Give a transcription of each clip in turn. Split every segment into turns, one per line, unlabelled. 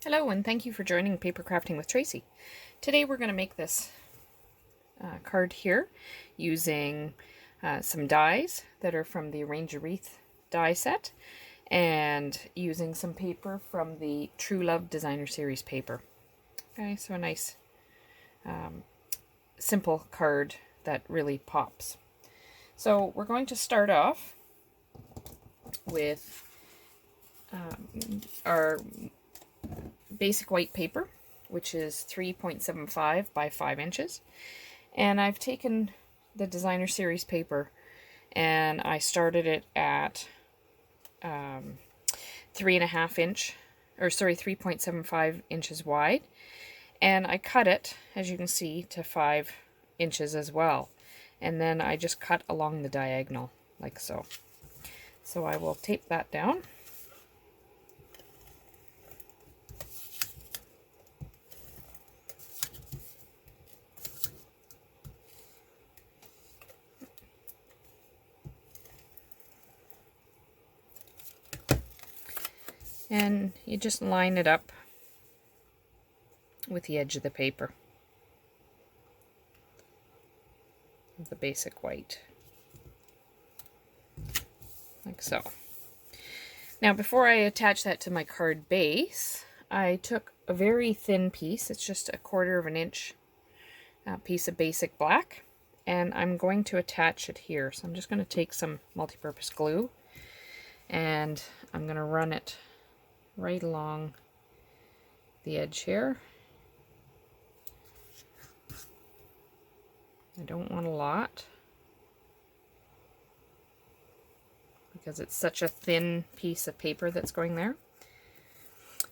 Hello, and thank you for joining Paper Crafting with Tracy. Today we're going to make this card here using some dies that are from the Arrange a Wreath die set and using some paper from the True Love Designer Series paper. Okay, so a nice simple card that really pops. So we're going to start off with our basic white paper, which is 3.75 by 5 inches. And I've taken the Designer Series paper and I started it at 3.75 inches wide. And I cut it, as you can see, to 5 inches as well. And then I just cut along the diagonal, like so. So I will tape that down. And you just line it up with the edge of the paper, the basic white, like so. Now before I attach that to my card base, I took a very thin piece, it's just 1/4 of an inch piece of basic black, and I'm going to attach it here. So I'm just going to take some multi-purpose glue and I'm going to run it right along the edge here. I don't want a lot because it's such a thin piece of paper that's going there.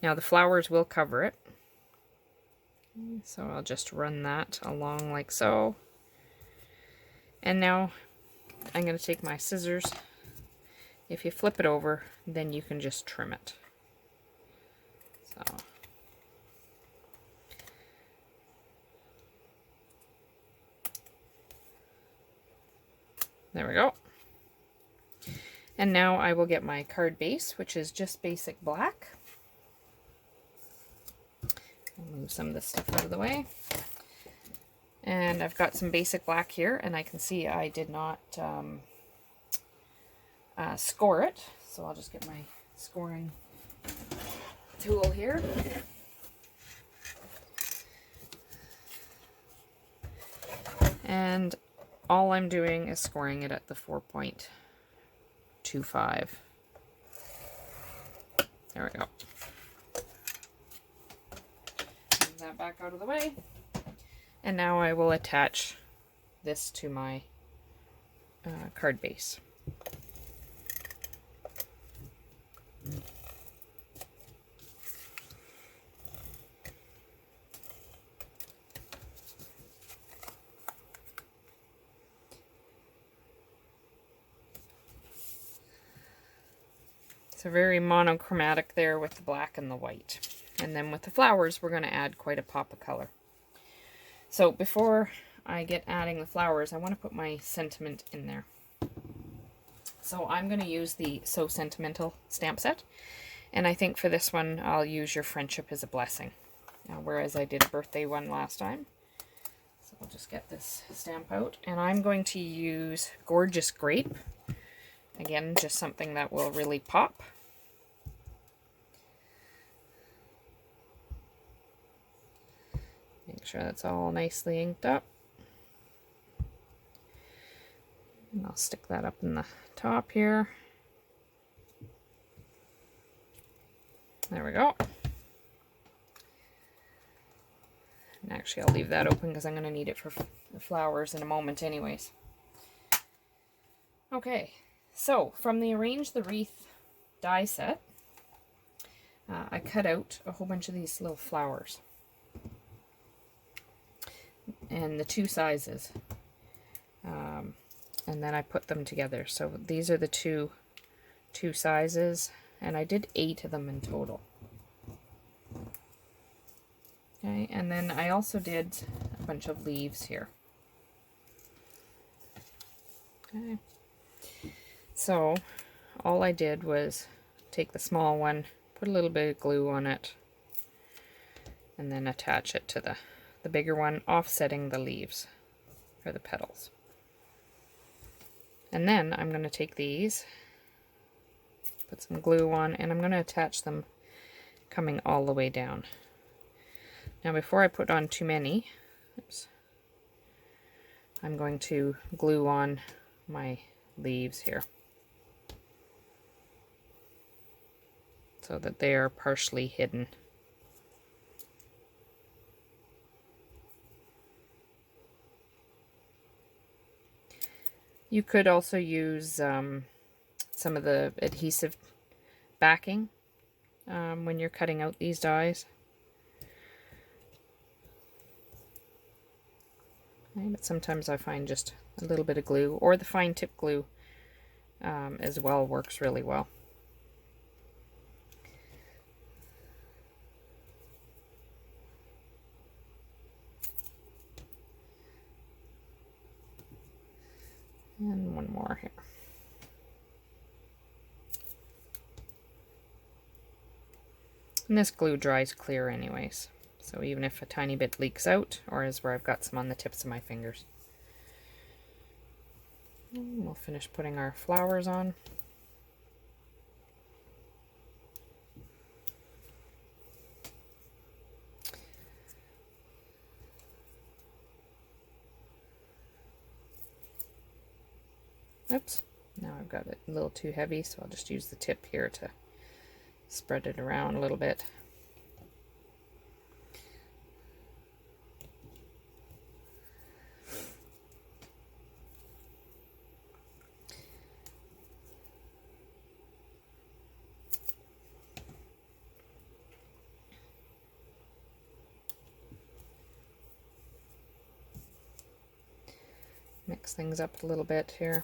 Now the flowers will cover it, so I'll just run that along like so. And now I'm going to take my scissors. If you flip it over, then you can just trim it. So there we go. And now I will get my card base, which is just basic black. I'll move some of this stuff out of the way. And I've got some basic black here, and I can see I did not score it. So I'll just get my scoring tool here. And all I'm doing is scoring it at the 4.25. There we go. Move that back out of the way. And now I will attach this to my card base. So very monochromatic there with the black and the white. And then with the flowers, we're going to add quite a pop of color. So before I get adding the flowers, I want to put my sentiment in there. So I'm going to use the So Sentimental stamp set. And I think for this one, I'll use Your Friendship is a Blessing. Now, whereas I did a birthday one last time. So I'll just get this stamp out. And I'm going to use Gorgeous Grape. Again, just something that will really pop. Make sure that's all nicely inked up. And I'll stick that up in the top here. There we go. And actually, I'll leave that open because I'm going to need it for the flowers in a moment anyways. Okay, so from the Arrange the Wreath die set, I cut out a whole bunch of these little flowers. And the 2 sizes. And then I put them together. So these are the two sizes, and I did 8 of them in total. Okay, and then I also did a bunch of leaves here. Okay, so all I did was take the small one, put a little bit of glue on it, and then attach it to the bigger one, offsetting the leaves or the petals. And then I'm going to take these, put some glue on, and I'm going to attach them coming all the way down. Now before I put on too many, I'm going to glue on my leaves here so that they are partially hidden. You could also use some of the adhesive backing when you're cutting out these dies. Okay, but sometimes I find just a little bit of glue, or the fine tip glue as well, works really well. And one more here. And this glue dries clear anyways, so even if a tiny bit leaks out, or is where I've got some on the tips of my fingers. And we'll finish putting our flowers on. Oops, now I've got it a little too heavy, so I'll just use the tip here to spread it around a little bit. Mix things up a little bit here.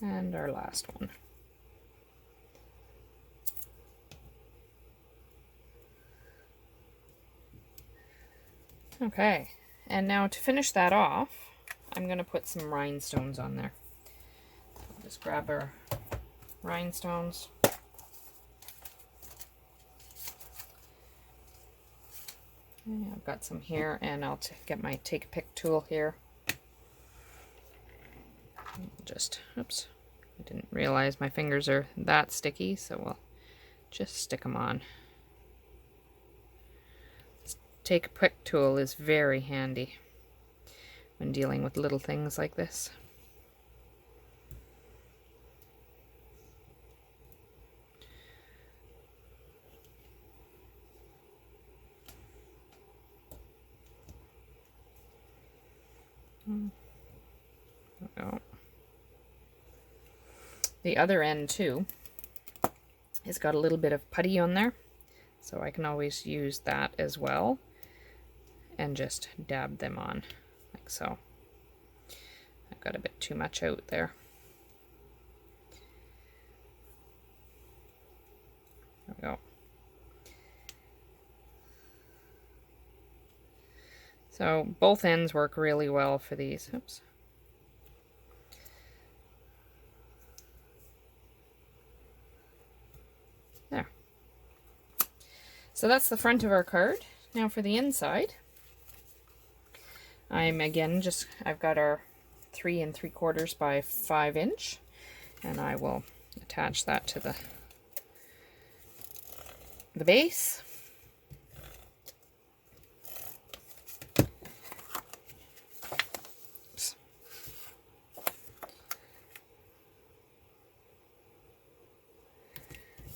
And our last one. Okay, and now to finish that off, I'm going to put some rhinestones on there. I'll just grab our rhinestones. Okay, I've got some here, and I'll get my take a pick tool here. Just, oops, I didn't realize my fingers are that sticky, so we'll just stick them on. This take a pick tool is very handy when dealing with little things like this. There we go. The other end too has got a little bit of putty on there, so I can always use that as well and just dab them on like so. I've got a bit too much out there. There we go. So both ends work really well for these. Oops. There. So that's the front of our card. Now for the inside, I've got our 3 3/4 by 5 inch, and I will attach that to the base. Oops.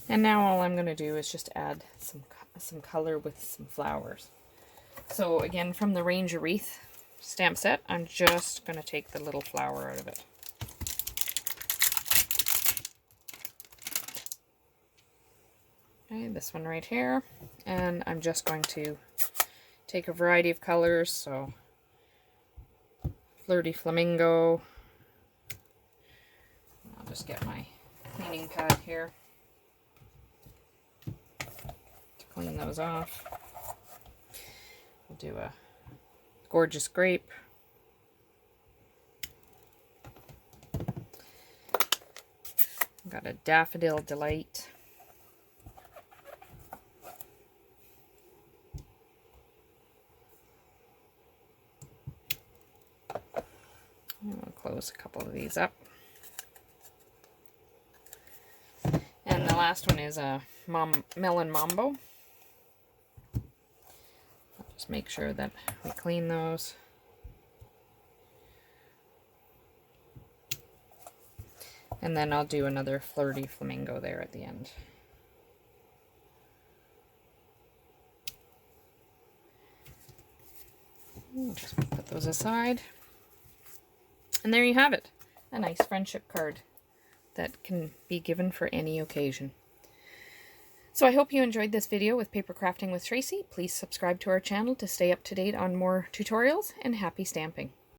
And now all I'm going to do is just add some color with some flowers. So again, from the Ranger Wreath stamp set, I'm just going to take the little flower out of it. Okay, this one right here, and I'm just going to take a variety of colors, so Flirty Flamingo, just get my cleaning pad here to clean those off. We'll do a gorgeous grape. I've got a daffodil delight. I'll close a couple of these up. And the last one is a melon mambo. I'll just make sure that we clean those. And then I'll do another flirty flamingo there at the end. Just put those aside. And there you have it. A nice friendship card that can be given for any occasion. So I hope you enjoyed this video with paper crafting with Tracey. Please subscribe to our channel to stay up to date on more tutorials, and happy stamping.